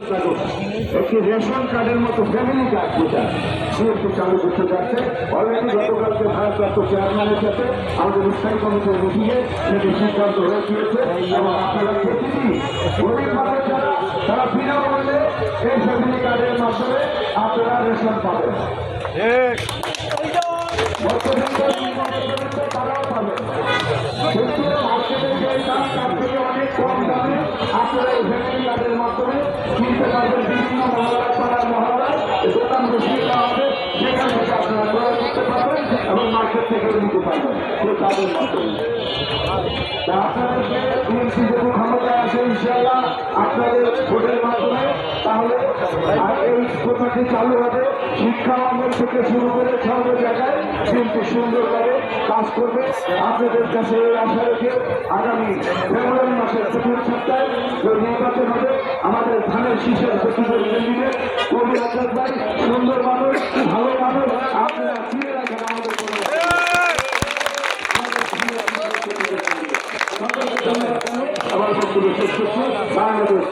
একটি রেশন কার্ডের মতো ফ্যামিলি কার্ড যেটা সিএমপি চালু করতে যাচ্ছে। অলরেডি গতকালকে ভারপ্রাপ্ত চেয়ারম্যানের সাথে আমাদের স্থায়ী কমিটির মিটিংয়ে সেটি সিদ্ধান্ত হয়ে গিয়েছে এবং আপনারা প্রতিটি গরিব মানুষ যারা তারা বিনামূল্যে এই ফ্যামিলি কার্ডের মাধ্যমে আপনারা রেশন পাবেন। তারাও পাবেন, কিন্তু মার্কেটের যে দাম তার থেকে অনেক কম দামে আপনারা এই ফ্যামিলি কার্ডের মাধ্যমে কিনতে পারবেন। বিভিন্ন মহলায় পাড়ার মহলায় দোকান বসিয়ে দেওয়া হবে, সেখান থেকে আপনারা ক্রয় করতে পারবেন এবং মার্কেট থেকে নিতে পারবেন সেই কার্ডের মাধ্যমে। আপনাদেরকে টিএমসি যখন ক্ষমতায় আসে ইনশাআল্লাহ আপনাদের ভোটের মাধ্যমে তাহলে এই প্রথাটি চালু হবে। শিক্ষা অঙ্গন থেকে শুরু করে সর্ব জায়গায় কিন্তু সুন্দরভাবে কাজ করবে। আপনাদের কাছে এই আশা রেখে আগামী ফেব্রুয়ারি মাসের প্রথম সপ্তাহে নির্বাচন হবে। আমাদের ধানের শীষের সচিবের ক্যান্ডিডেট কবি আজাদ ভাই সুন্দর মানুষ, ভালো মানুষ, আপনারা ফিরে রাখেন আমাদের আমার বক্তব্য শেষ করছি। বাংলাদেশ